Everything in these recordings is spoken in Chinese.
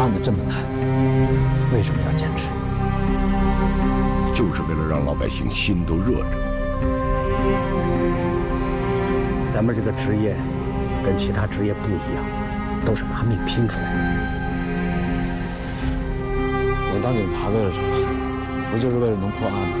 案子这么难，为什么要坚持？就是为了让老百姓心都热着。咱们这个职业跟其他职业不一样，都是拿命拼出来的。我当警察为了什么？不就是为了能破案吗？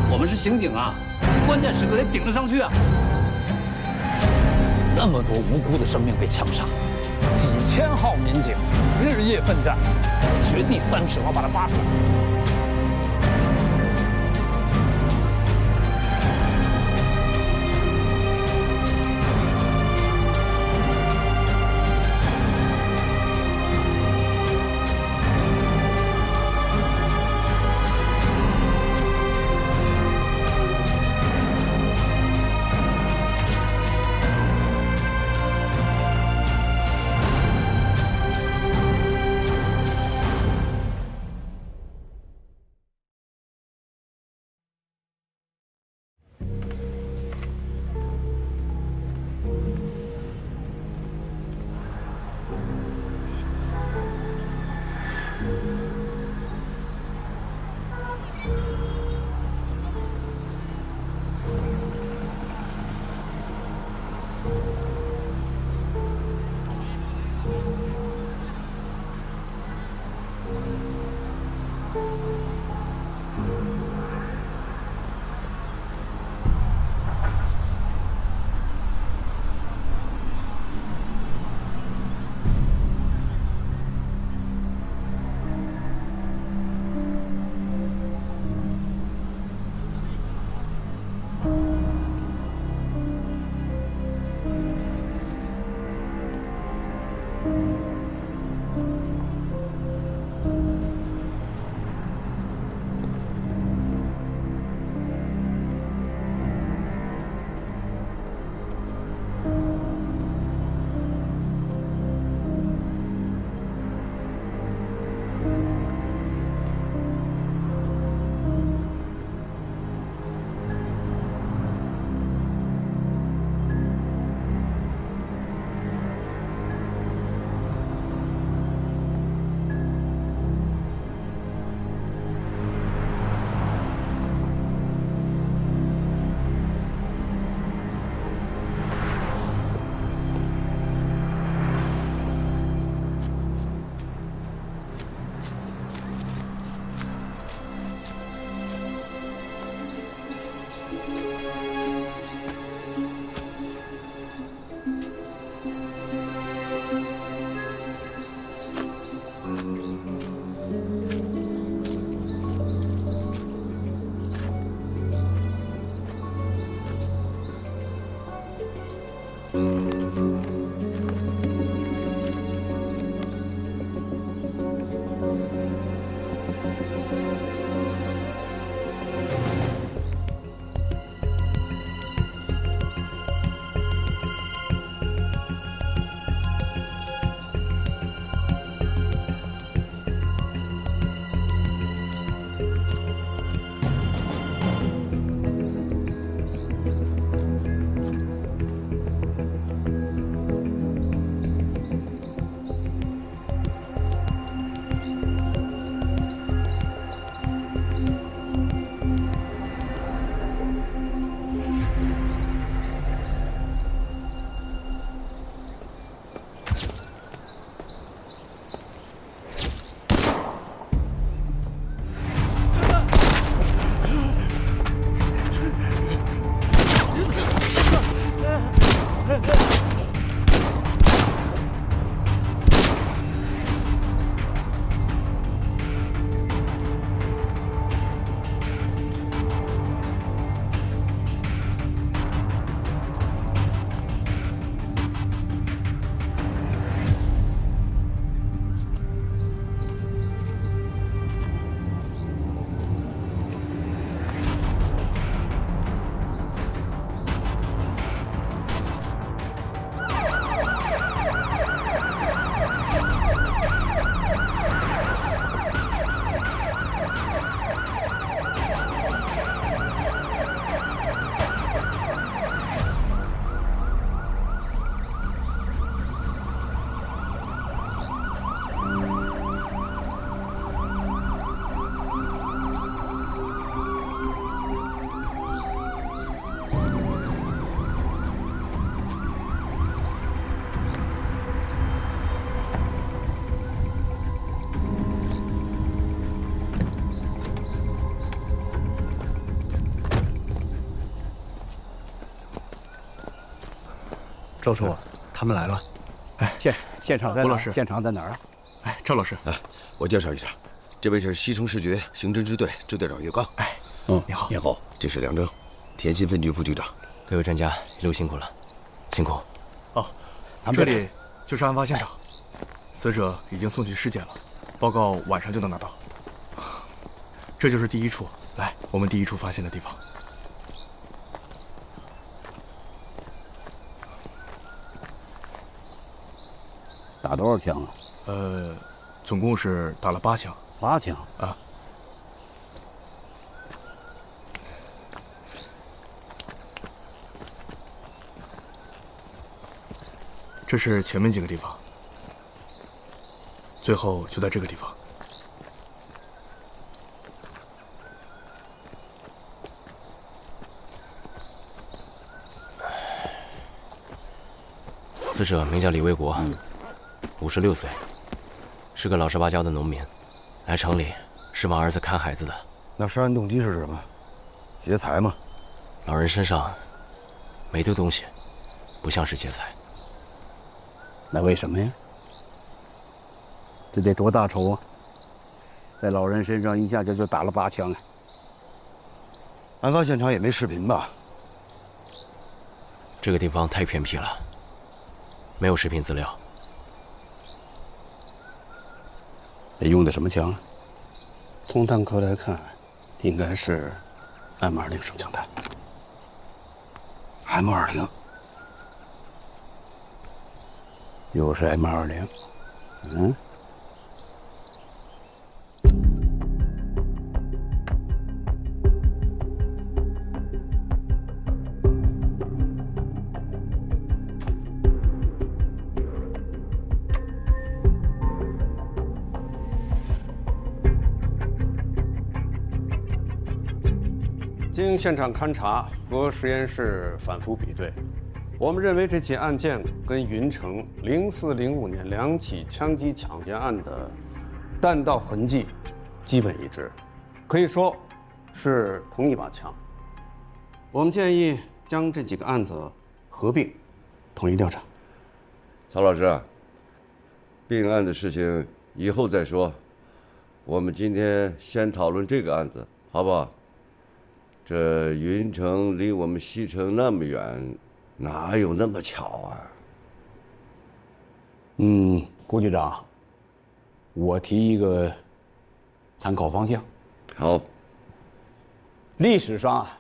我们是刑警啊，关键时刻得顶得上去啊！那么多无辜的生命被枪杀，几千号民警日夜奋战，掘地3尺，我把它挖出来。赵叔，他们来了。哎，现场在哪儿？吴老师，现场在哪儿啊？哎，赵老师，我介绍一下，这位是西城市局刑侦支队支队长岳刚。哎，你好，你好，这是梁征，田心分局副局长。各位专家一路辛苦了，辛苦。哦，这里就是案发现场，死者已经送去尸检了，报告晚上就能拿到。这就是第一处，来，我们第一处发现的地方。打多少枪啊？总共是打了8枪。8枪啊。这是前面几个地方，最后就在这个地方。死者名叫李卫国，56岁，是个老实巴交的农民，来城里是帮儿子看孩子的。那杀人动机是什么？劫财吗？老人身上没丢东西，不像是劫财。那为什么呀？这得多大仇啊！在老人身上一下就打了8枪啊！案发现场也没视频吧？这个地方太偏僻了，没有视频资料。得用的什么枪啊？从弹壳来看，应该是 M20手枪弹。M20，又是 M20，经现场勘查和实验室反复比对，我们认为这起案件跟云城04、05年2起枪击抢劫案的弹道痕迹基本一致，可以说是同一把枪。我们建议将这几个案子合并，统一调查。曹老师，并案的事情以后再说，我们今天先讨论这个案子，好不好？这云城离我们西城那么远，哪有那么巧啊？郭局长，我提一个参考方向。好。历史上啊，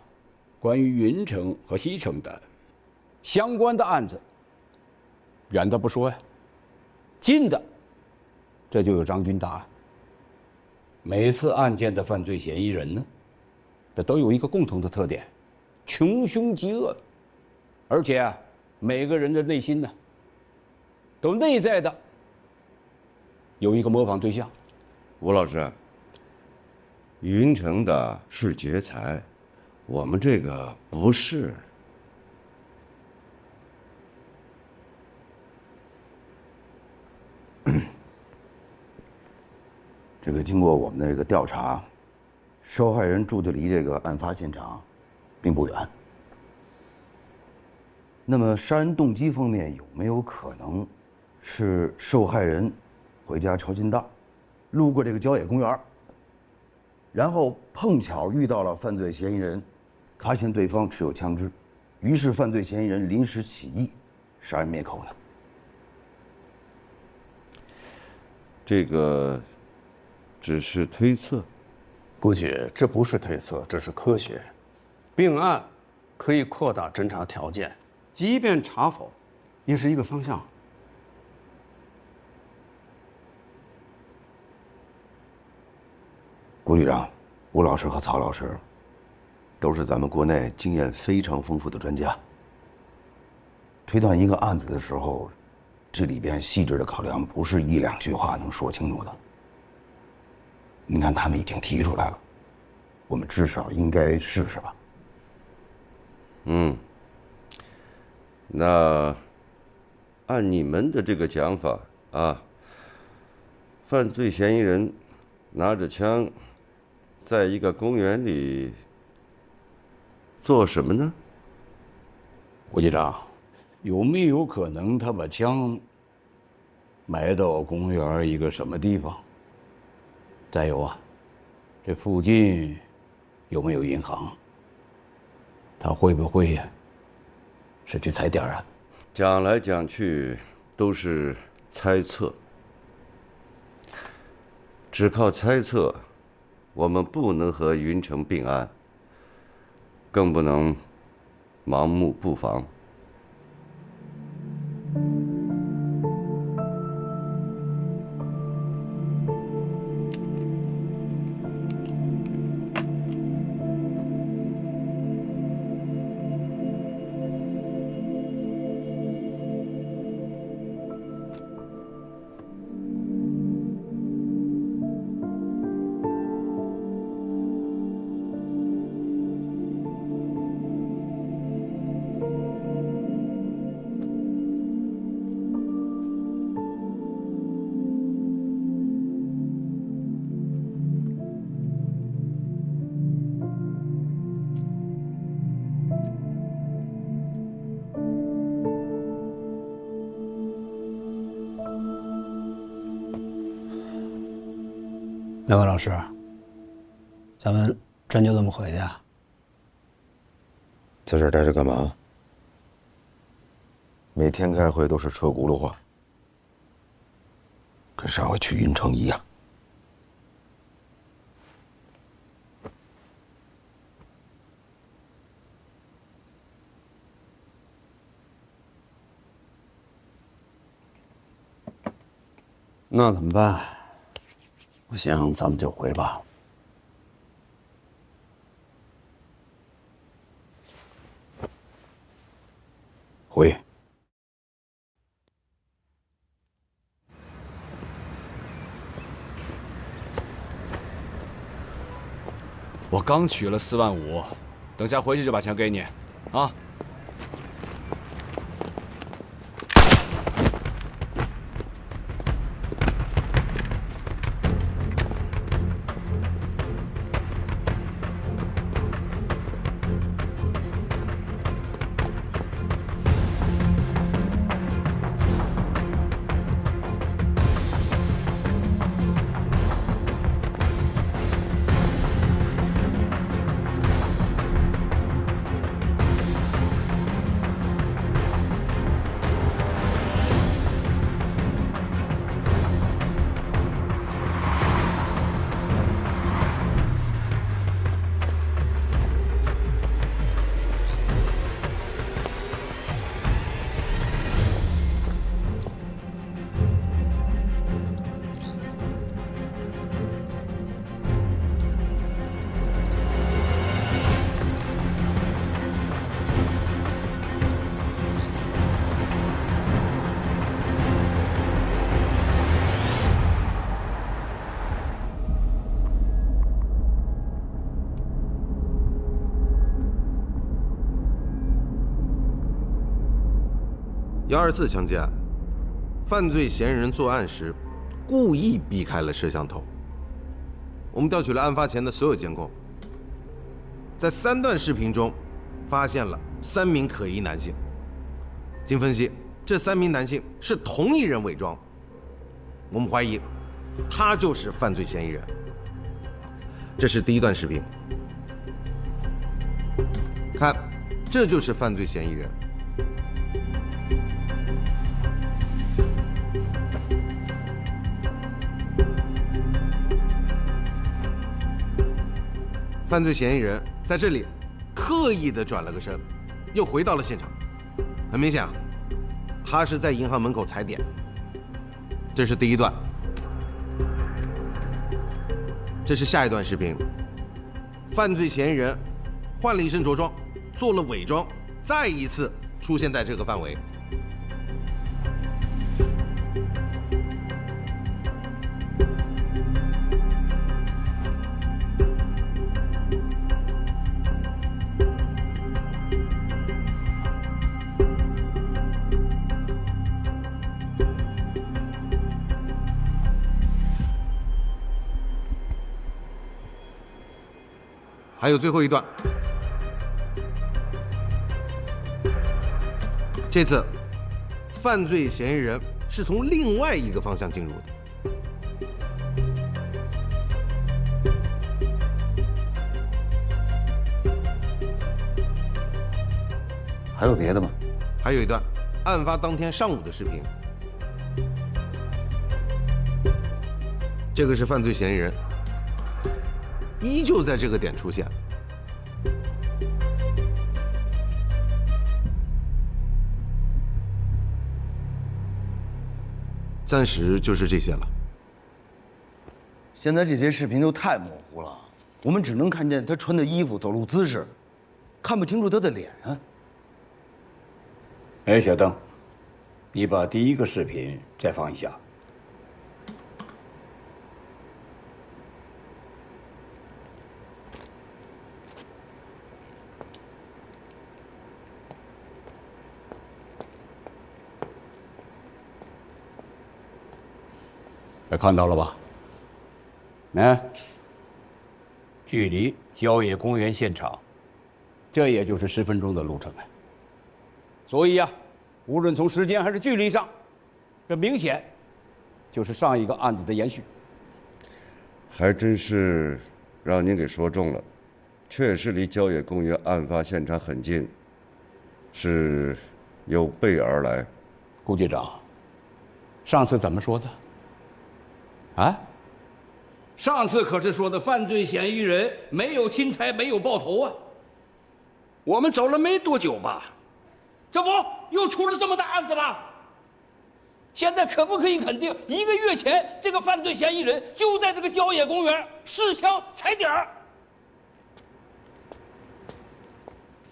关于云城和西城的相关的案子，远的不说呀，近的，这就有张军大案。每次案件的犯罪嫌疑人呢，这都有一个共同的特点，穷凶极恶，而且啊，每个人的内心呢，都内在的有一个模仿对象。吴老师，云城的是劫财，我们这个不是。这个经过我们的这个调查，受害人住的离这个案发现场并不远。那么杀人动机方面有没有可能是受害人回家抄近道，路过这个郊野公园，然后碰巧遇到了犯罪嫌疑人，发现对方持有枪支，于是犯罪嫌疑人临时起意杀人灭口呢？这个只是推测。估计这不是推测，这是科学。并案可以扩大侦查条件，即便查否，也是一个方向。郭局长、吴老师和曹老师，都是咱们国内经验非常丰富的专家。推断一个案子的时候，这里边细致的考量不是1、2句话能说清楚的。您看，他们已经提出来了，我们至少应该试试吧。那按你们的这个讲法啊，犯罪嫌疑人拿着枪，在一个公园里做什么呢？郭局长，有没有可能他把枪埋到公园一个什么地方？再有啊，这附近有没有银行？他会不会呀是去踩点啊？讲来讲去都是猜测，只靠猜测，我们不能和云城并案，更不能盲目布防。两位老师，咱们真就这么回去啊？在这儿待着干嘛？每天开会都是车轱辘话，跟上回去云城一样。那怎么办？我想咱们就回吧。回。我刚取了4万5，等下回去就把钱给你，啊。124枪击案，犯罪嫌疑人作案时故意避开了摄像头。我们调取了案发前的所有监控，在3段视频中发现了3名可疑男性。经分析，这3名男性是同一人伪装，我们怀疑他就是犯罪嫌疑人。这是第1段视频，看，这就是犯罪嫌疑人。犯罪嫌疑人在这里刻意的转了个身，又回到了现场。很明显啊，他是在银行门口踩点。这是第1段，这是下一段视频。犯罪嫌疑人换了一身着装，做了伪装，再一次出现在这个范围。还有最后一段，这次犯罪嫌疑人是从另外一个方向进入的。还有别的吗？还有一段案发当天上午的视频，这个是犯罪嫌疑人，依旧在这个点出现。暂时就是这些了。现在这些视频都太模糊了，我们只能看见他穿的衣服、走路姿势，看不清楚他的脸啊。哎，小邓，你把第一个视频再放一下。看到了吧？距离郊野公园现场，这也就是10分钟的路程啊。所以呀，无论从时间还是距离上，这明显就是上一个案子的延续。还真是让您给说中了，确实离郊野公园案发现场很近，是有备而来。顾局长，上次怎么说的？啊？上次可是说的犯罪嫌疑人没有侵财，没有爆头啊。我们走了没多久吧，这不又出了这么大案子了？现在可不可以肯定，1个月前这个犯罪嫌疑人就在这个郊野公园试枪踩点儿？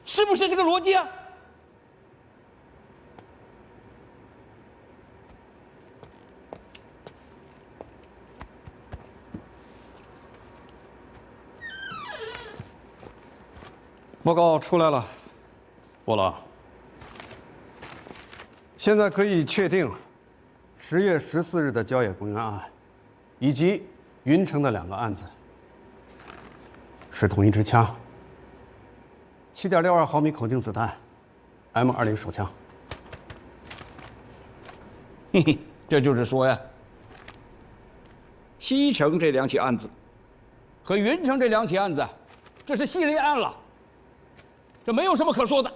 是不是这个逻辑啊？报告出来了，波老。现在可以确定，10月14日的郊野公园案，以及云城的2个案子，是同一支枪，7.62毫米口径子弹，M20手枪。嘿嘿，这就是说呀，西城这2起案子和云城这2起案子，这是系列案了。这没有什么可说的。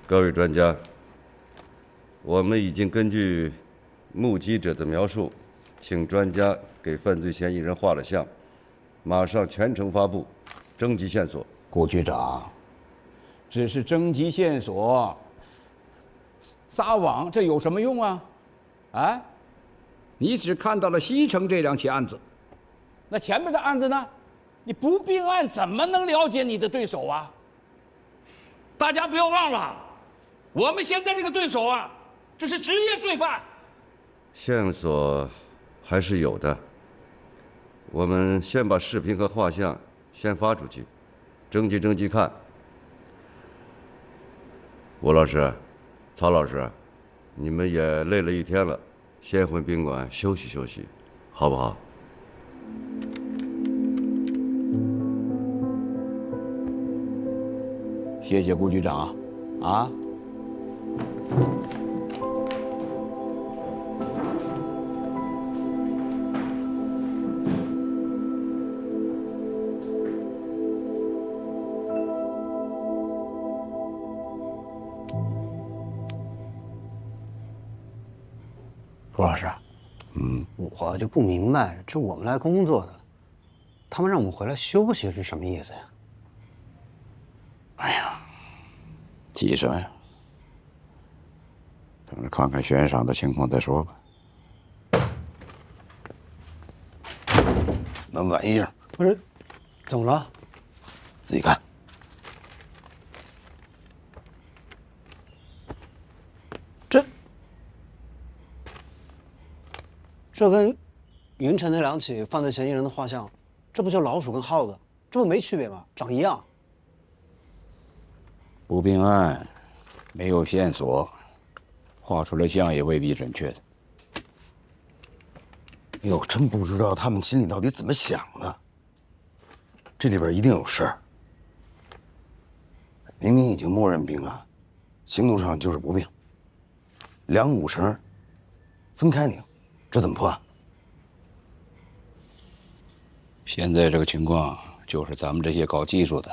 各位专家，我们已经根据目击者的描述，请专家给犯罪嫌疑人画了像，马上全程发布，征集线索。顾局长，只是征集线索，撒网这有什么用啊？啊？你只看到了西城这2起案子，那前面的案子呢？你不并案怎么能了解你的对手啊？大家不要忘了，我们现在这个对手啊，这是职业罪犯。线索还是有的，我们先把视频和画像先发出去，征集看。吴老师、曹老师，你们也累了一天了。先回宾馆休息休息，好不好？谢谢顾局长，啊。陆老师，我就不明白，这我们来工作的，他们让我们回来休息是什么意思呀？哎呀，急什么呀？等着看看悬赏的情况再说吧。什么玩意儿？不是，怎么了？自己看。这跟云城那2起犯罪嫌疑人的画像，这不就老鼠跟耗子，这不没区别吗？长一样。不并案，没有线索，画出来像也未必准确的。哎呦，真不知道他们心里到底怎么想的。这里边一定有事儿。明明已经默认并案，行动上就是不并，两股绳分开拧，这怎么破案？现在这个情况就是咱们这些搞技术的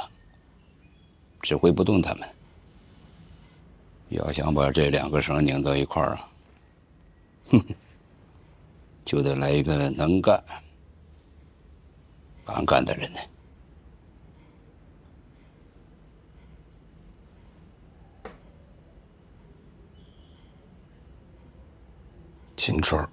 指挥不动他们。要想把这两个绳拧到一块儿啊，就得来一个能干、敢干的人呢。秦川。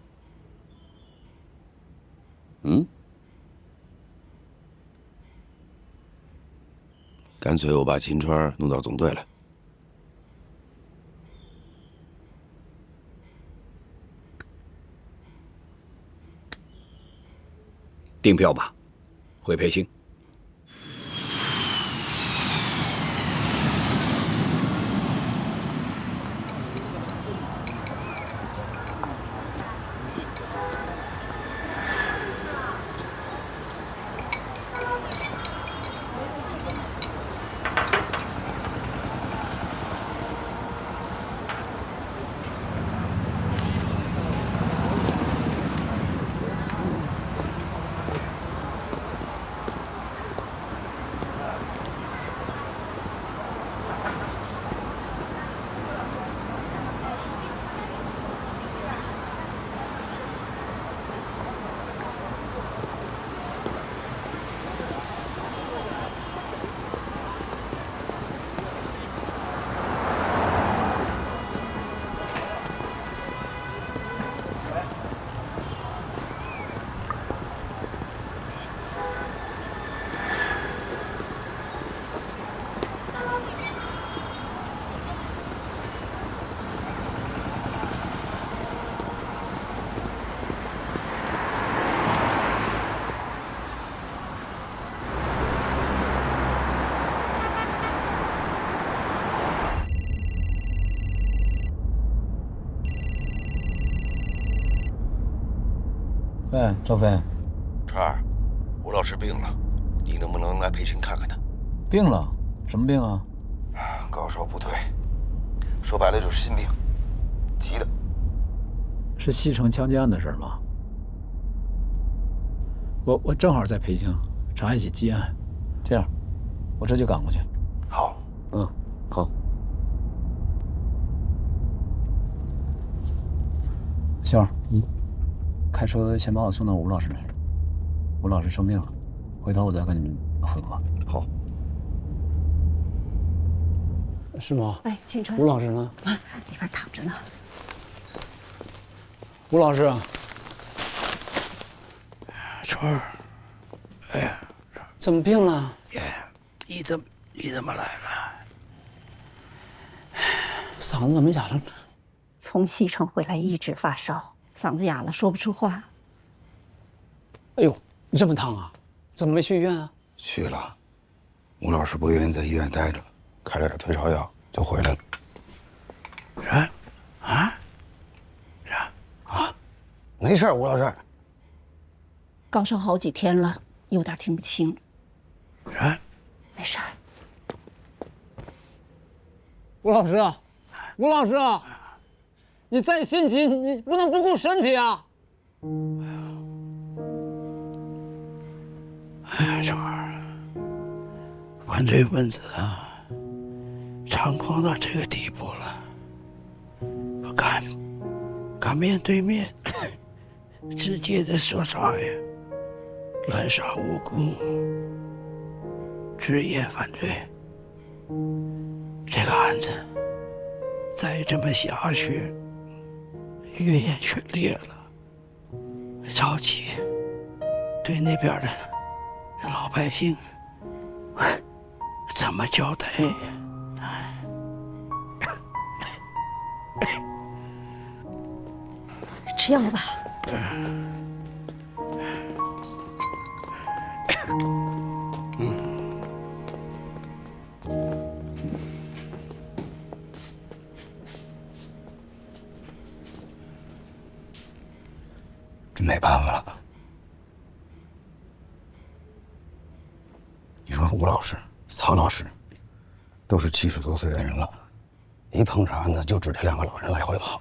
干脆我把秦川弄到总队来。订票吧，回培训。喂，赵飞，川儿，吴老师病了，你能不能来培训看看他？病了？什么病啊？高烧不退，说白了就是心病，急的。是西城枪击案的事吗？我正好在北京查一起积案，这样，我这就赶过去。好，好。星儿，开车先把我送到吴老师那儿。吴老师生病了，回头我再跟你们汇报。好。是吗？哎，青春，吴老师呢？啊，里边躺着呢。吴老师，春儿，哎呀，怎么病了？你怎么来了？嗓子怎么哑了呢？从西城回来一直发烧，嗓子哑了，说不出话。哎呦，你这么烫啊？怎么没去医院啊？去了，吴老师不愿意在医院待着，开了点退烧药就回来了。没事，吴老师。高烧好几天了，有点听不清。没事。吴老师啊，吴老师啊，你再心急，你不能不顾身体啊！哎，春儿，犯罪分子啊，猖狂到这个地步了，不敢面对面直接的说啥呀？滥杀无辜，职业犯罪。这个案子再这么下去，越演越烈了。着急，对那边的老百姓怎么交代？吃药吧。没办法了。你说吴老师、曹老师，都是70多岁的人了，一碰上案子就指这2个老人来回跑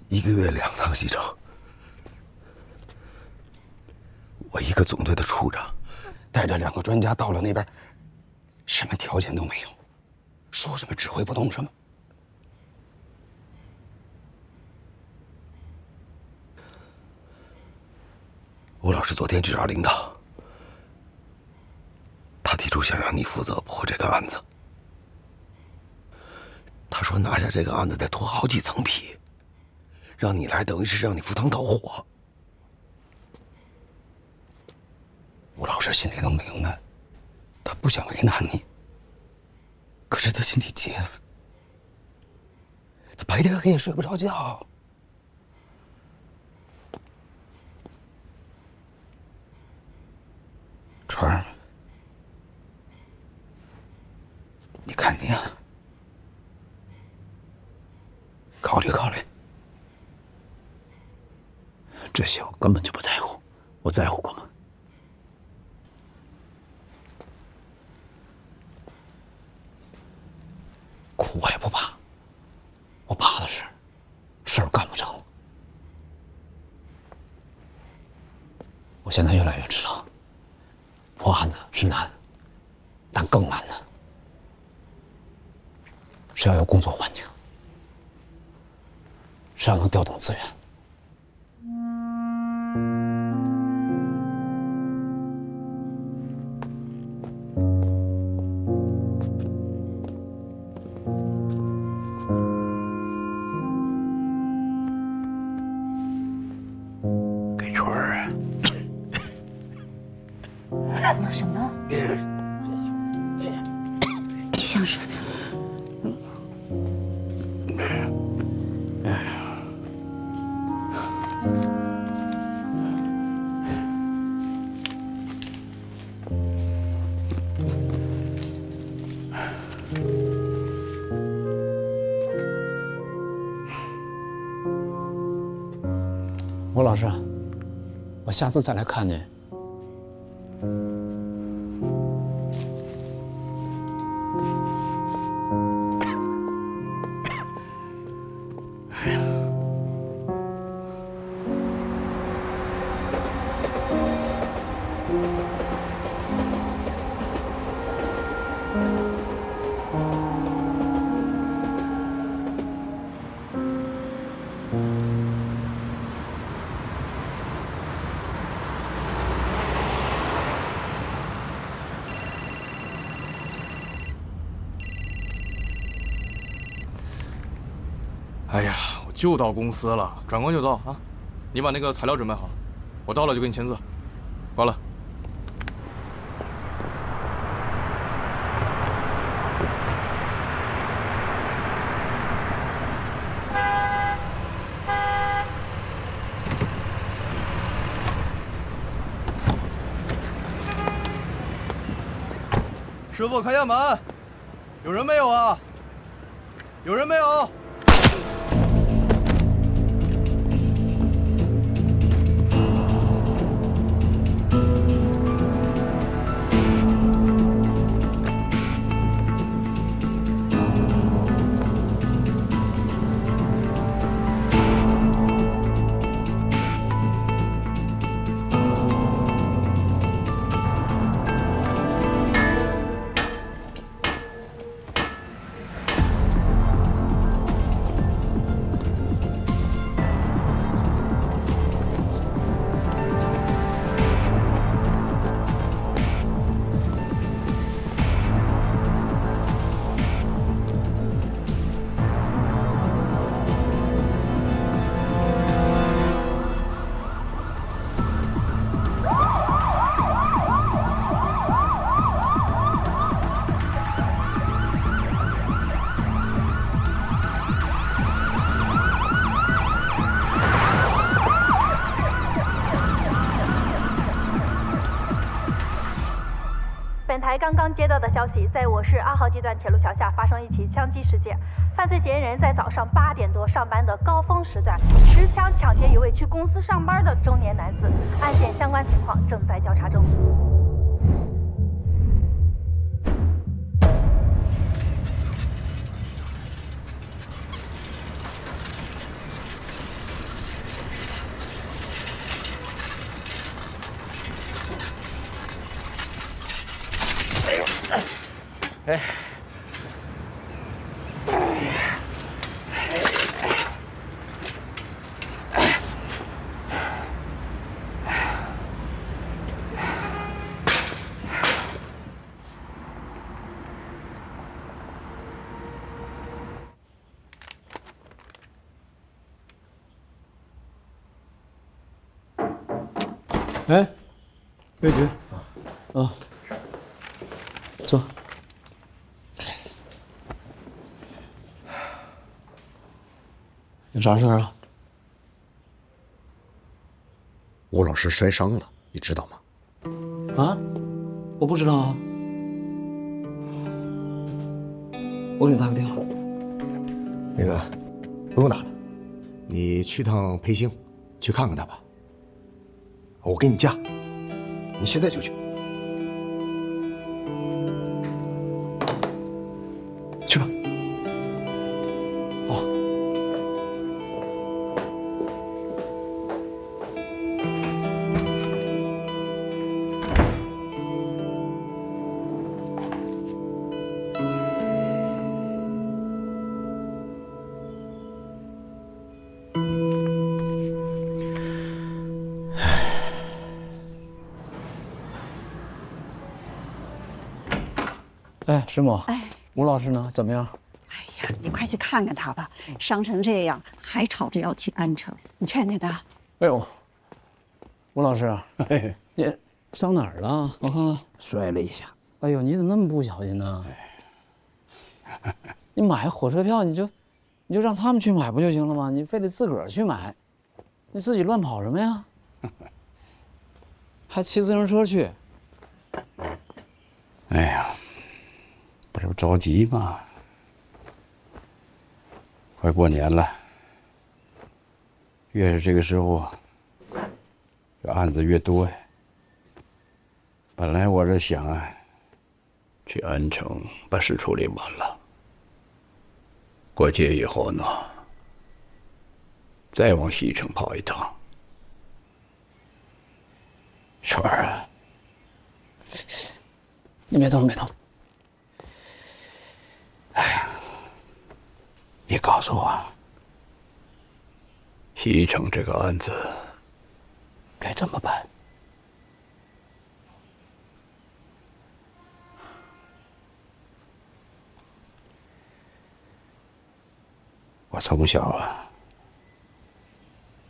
，1个月2趟西城。我一个总队的处长，带着2个专家到了那边，什么条件都没有，说什么指挥不动什么。吴老师昨天去找领导，他提出想让你负责破这个案子。他说拿下这个案子得脱好几层皮，让你来等于是让你赴汤蹈火。吴老师心里都明白，他不想为难你，可是他心里急了，他白天黑夜睡不着觉。川儿，你看你啊，考虑考虑。这些我根本就不在乎，我在乎过吗？苦我也不怕，我怕的是事儿干不成。我现在越来越知道，破案子是难，但更难的是要有工作环境，是要能调动资源。有什么？像是……吴老师，我下次再来看你。哎呀，我就到公司了，转关就到啊！你把那个材料准备好，我到了就给你签字。挂了。师傅，开下门！有人没有啊？有人没有？台刚刚接到的消息，在我市2号街段铁路桥下发生一起枪击事件。犯罪嫌疑人在早上8点多上班的高峰时段，持枪抢劫一位去公司上班的中年男子。案件相关情况正在调查中。哎，哎，魏局，啊，坐。有啥事啊？吴老师摔伤了，你知道吗？啊，我不知道啊。我给你打个电话。那个，不用打了，你去趟培兴，去看看他吧。我给你假，你现在就去。去吧。哎，师母，吴老师呢？怎么样？哎呀，你快去看看他吧，伤成这样还吵着要去安城，你劝劝他。哎呦，吴老师，你伤哪儿了？我看看，摔了一下。哎呦，你怎么那么不小心呢？你买火车票，你就让他们去买不就行了吗？你非得自个儿去买，你自己乱跑什么呀？还骑自行车去？哎呀，不是着急吗？快过年了，越是这个时候，这案子越多呀。本来我这想啊，去安城把事处理完了，过节以后呢，再往西城跑一趟。川儿啊，你别动，别动。哎呀，你告诉我，西城这个案子该怎么办？我从小啊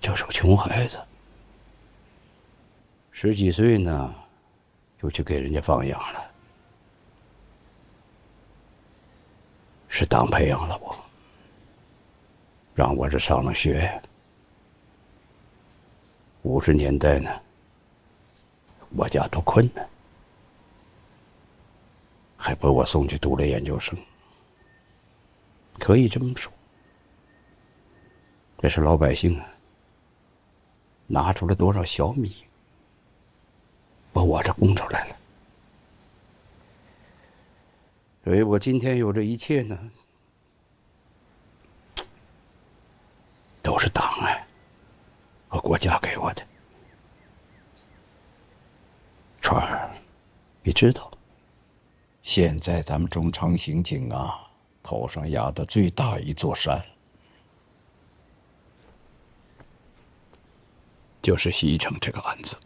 就是个穷孩子，10几岁呢就去给人家放养了，是党培养了我，让我这上了学。50年代呢，我家多困难，还把我送去读了研究生，可以这么说。这是老百姓啊，拿出了多少小米，把我这供出来了。所以我今天有这一切呢，都是党啊和国家给我的。川儿，你知道，现在咱们中长刑警啊，头上压的最大一座山，就是西城这个案子，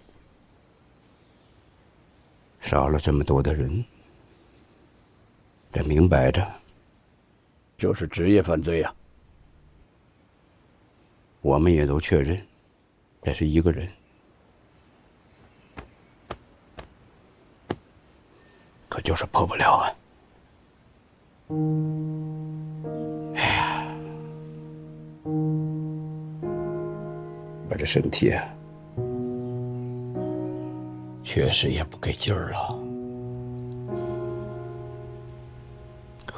杀了这么多的人，这明摆着就是职业犯罪呀。我们也都确认，这是一个人，可就是破不了啊。哎呀，我这身体啊，确实也不给劲儿了。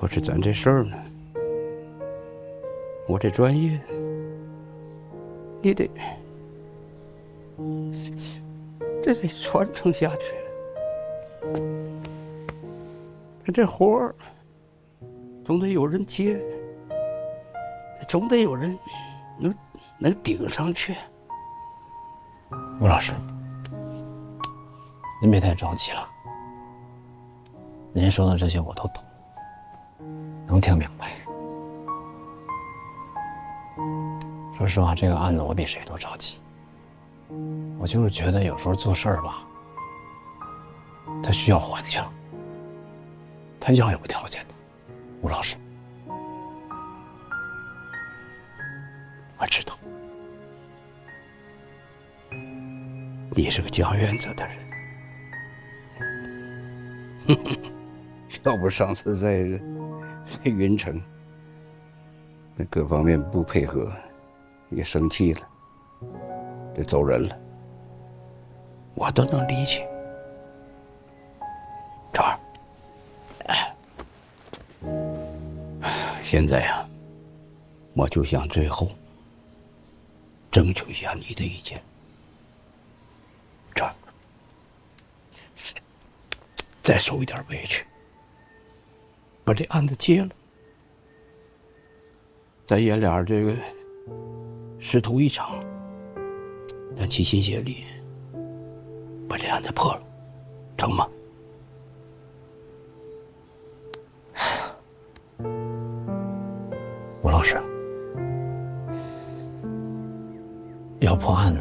可是咱这事儿呢，我这专业，你得这得传承下去。这活儿总得有人接，总得有人能顶上去。吴老师，您别太着急了。您说的这些我都懂，能听明白。说实话，这个案子我比谁都着急。我就是觉得有时候做事儿吧，它需要环境，它要有条件的。吴老师，我知道，你是个讲原则的人。要不上次在云城，那各方面不配合，也生气了，这走人了，我都能理解。这儿，现在呀，我就想最后征求一下你的意见。这儿，再受一点委屈，把这案子结了，咱爷俩这个师徒一场，咱齐心协力把这案子破了，成吗？吴老师，要破案子，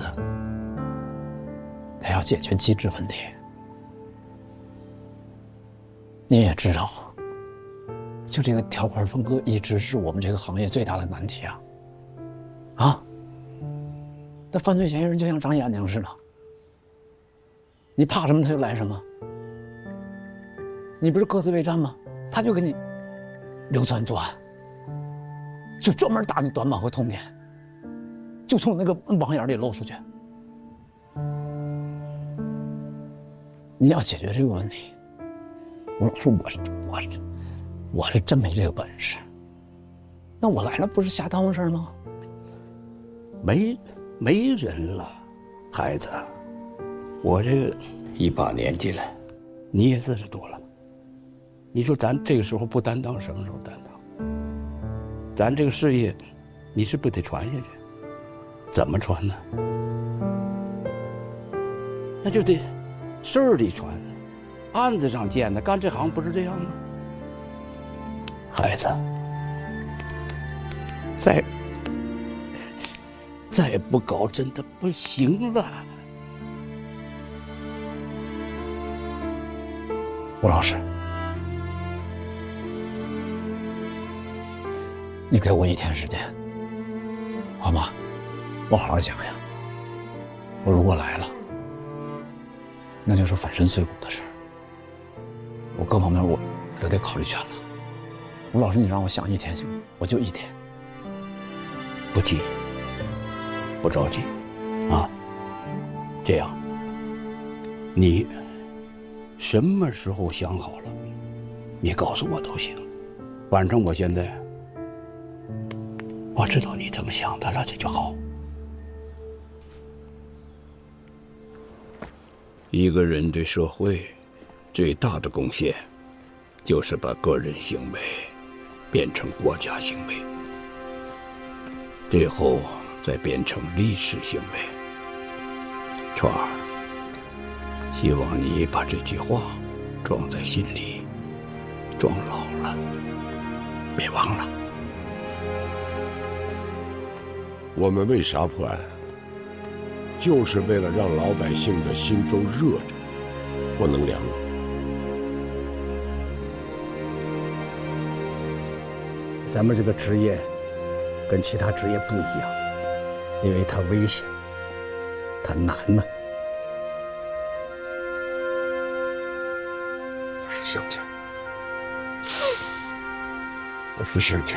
他要解决机制问题。你也知道，就这个条款分割一直是我们这个行业最大的难题啊！啊，那犯罪嫌疑人就像长眼睛似的，你怕什么他就来什么。你不是各自为战吗？他就给你流窜作案，就专门打你短板和痛点，就从那个网眼里露出去。你要解决这个问题，我说我是真没这个本事。那我来了不是瞎耽误事儿吗？没人了，孩子，我这个一把年纪了，你也40多了。你说咱这个时候不担当，什么时候担当？咱这个事业，你是不是得传下去？怎么传呢？那就得事儿里传呢，案子上见的，干这行不是这样吗？孩子，再不搞真的不行了。吴老师，你给我1天时间，好吗？我好好想想。我如果来了，那就是粉身碎骨的事儿。我各方面我都得考虑全了。吴老师，你让我想1天行吗？我就1天。不急，不着急，啊，这样，你什么时候想好了，你告诉我都行。反正我现在我知道你怎么想的了，这就好。一个人对社会最大的贡献，就是把个人行为变成国家行为，最后再变成历史行为。川儿，希望你把这句话装在心里，装牢了，别忘了。我们为啥破案？就是为了让老百姓的心都热着，不能凉了。咱们这个职业跟其他职业不一样，因为它危险，它难呐。我是兄弟，我是兄弟。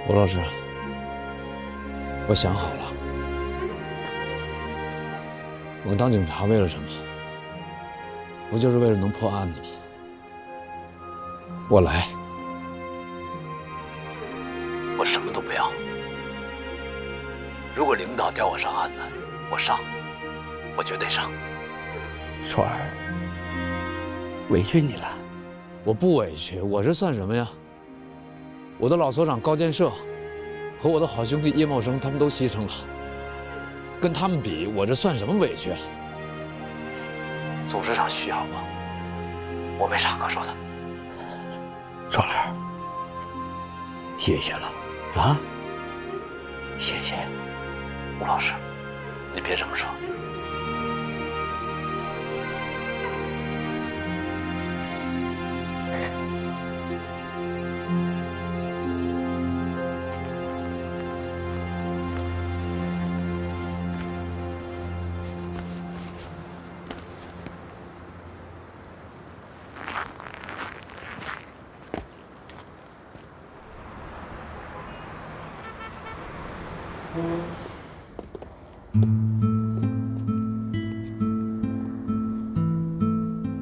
吴老师，我想好了，我当警察为了什么？不就是为了能破案子吗？我来，我什么都不要。如果领导调我上案子，我上，我绝对上。川儿，委屈你了。我不委屈，我这算什么呀？我的老所长高建设和我的好兄弟叶茂生，他们都牺牲了，跟他们比，我这算什么委屈啊？组织上需要我没啥可说的。川儿，谢谢了啊，谢谢。吴老师，你别这么说。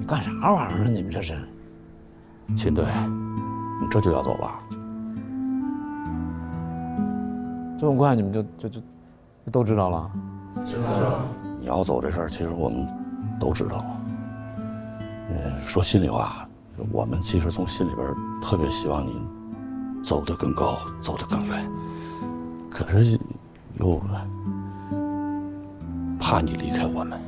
干啥玩意儿啊？你们这是？秦队，你这就要走了？这么快你们就都知道了？知道了。你要走这事儿，其实我们都知道。说心里话，我们其实从心里边特别希望你走得更高，走得更远。可是又怕你离开我们。